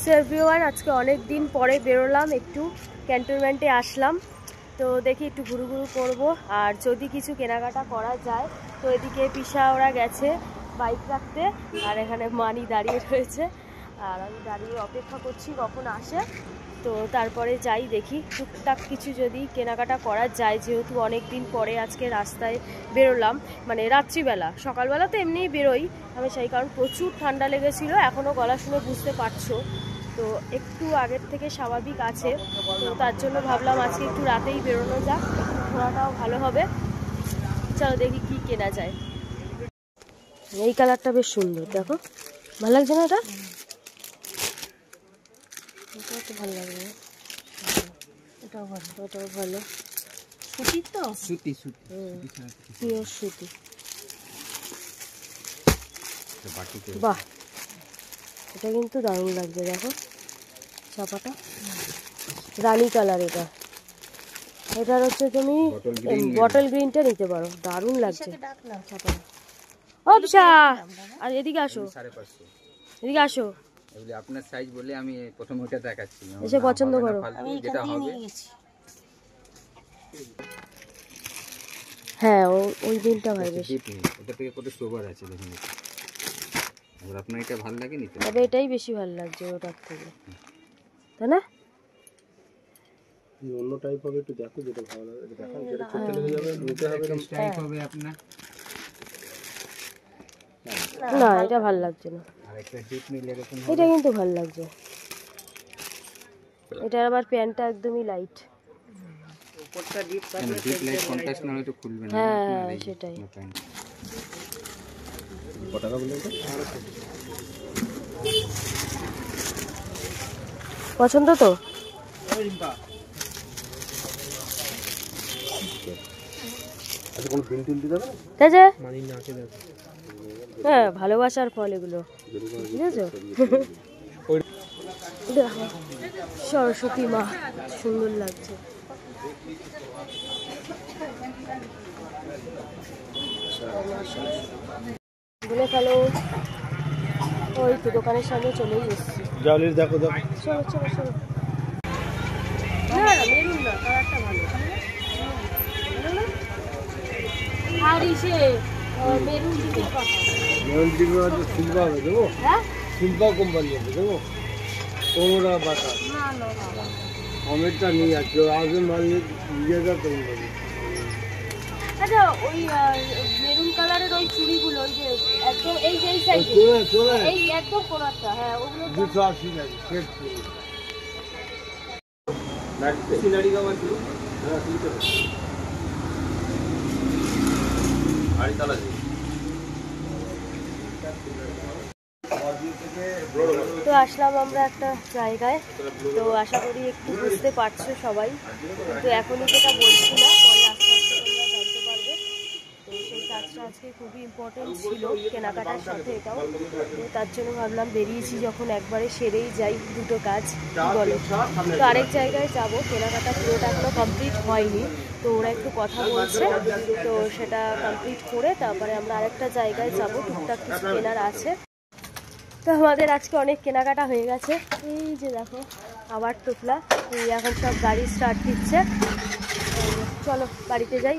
So everyone, আজকে অনেক দিন পরে বেরোলাম, একটু ক্যান্টনমেন্টে আসলাম। তো দেখি একটু ঘুরু ঘুরু করবো, আর যদি কিছু কেনাকাটা করা যায়। তো এদিকে পিসা ওরা গেছে বাইক রাখতে, আর এখানে মানি দাঁড়িয়ে রয়েছে, আর আমি দাঁড়িয়ে অপেক্ষা করছি কখন আসে। তো তারপরে যাই, দেখি টুকটাক কিছু যদি কেনাকাটা করা যায়, যেহেতু অনেক দিন পরে আজকে রাস্তায় বেরোলাম, মানে রাত্রিবেলা। সকালবেলা তো এমনিই বেরোই আমি, সেই কারণ প্রচুর ঠান্ডা লেগেছিলো, এখনও গলা শুনে বুঝতে পারছো। তো একটু আগের থেকে স্বাভাবিক আছে, তো তার জন্য ভাবলাম আজকে একটু রাতেই বেরোনো যাক, একটু ঘোরাটাও ভালো হবে। চলো দেখি কি কেনা যায়। এই কালারটা বেশ সুন্দর, দেখো ভালো লাগছে না? এটা তো ভালো লাগবে, এটাও ভালো, এটাও ভালো। সুতি তো, সুতি পিওর সুতি। বাহ, এটা কিন্তু দারুণ লাগছে, দেখো ছাপাটা রানী কালার। এটার হচ্ছে তুমি বটল গ্রিনটা নিতে পারো, দারুণ লাগছে ছাপাটা। ও বিশা, আর এদিকে আসো, এদিকে আসো। আপনার সাইজ বলে আমি প্রথম ওটা দেখাচ্ছি, এসে পছন্দ করো। যেটা হবে হ্যাঁ, ওই দিনটা ভাই বেশি, ওটা থেকে কত সোবার আছে দেখুন। আর আপনার এটা ভালো লাগে নিতে, তবে এটাই বেশি ভালো লাগছে ওটার থেকে, তাই না? অন্য টাইপ হবে, একটু দেখো যেটা ভালো লাগে, এটা দেখান, যেটা চোখে লেগে যাবে নিতে হবে। টাইপ হবে আপনার, না এটা ভালো লাগছে না। আর একটা ডিপ মিল এরকম, এটা কিন্তু ভালো লাগছে। এটা আবার প্যান্টটা একদমই লাইট, উপরটা ডিপ লাইট কন্ট্রাস্ট না হলে তো খুলবে না। হ্যাঁ সেটাই। কত টাকা বললেন? পছন্দ তো? আচ্ছা, কোন প্রিন্ট দিতে হবে না? তাই যে মানি না আছে দেখো। হ্যাঁ, ভালোবাসার ফল এগুলো, বুঝেছো? দেখো সরস্বতী মা, সুন্দর লাগছে। বলে ফেলো, ওই তো দোকানের সামনে চলেই এসেছি। জালির দেখো দেখো, চলো চলো চলো। না মেরুন না, কালারটা ভালো, আর ইসে মেরুন দিতে কথা। মেরুন দিকে আছে, সিলভা হবে দেবো। হ্যাঁ, সিলভা কোম্পানি আছে দেবো। ওরা বাটা না না না, কমেরটা নিয়ে আসছে, আগে মাল নিয়ে যা তুমি বলি। আচ্ছা ওই মেরুন কালারের ওই চুড়িগুলো, ওই যে একদম এই যে এই সাইডে, চলে এই একদম কোণাটা, হ্যাঁ ওগুলো 280 টাকা সেট করে লাগছে। সিনারি কাভার ছিল, হ্যাঁ ঠিক আছে। আড়ি তালা জি। তো আসলাম আমরা একটা জায়গায়, তো আশা করি একটু বুঝতে পারছো সবাই, কিন্তু এখনই যেটা বলছি না, পরে আস্তে আস্তে তোমরা জানতে পারবে। তো সেই কাজটা আজকে খুবই ইম্পর্টেন্ট ছিল, কেনাকাটার সাথে এটাও। তো তার জন্য ভাবলাম বেরিয়েছি যখন, একবারে সেরেই যাই দুটো কাজ, কি বলো? তো আরেক জায়গায় যাব, কেনাকাটা পুরোটা এখনো কমপ্লিট হয়নি, তো ওরা একটু কথা বলছে, তো সেটা কমপ্লিট করে তারপরে আমরা আরেকটা জায়গায় যাব, টুকটাক কিছু কেনার আছে। তো আমাদের আজকে অনেক কেনাকাটা হয়ে গেছে। এই যে দেখো আবার টোপলা, এখন সব গাড়ি স্টার্ট দিচ্ছে। চলো বাড়িতে যাই।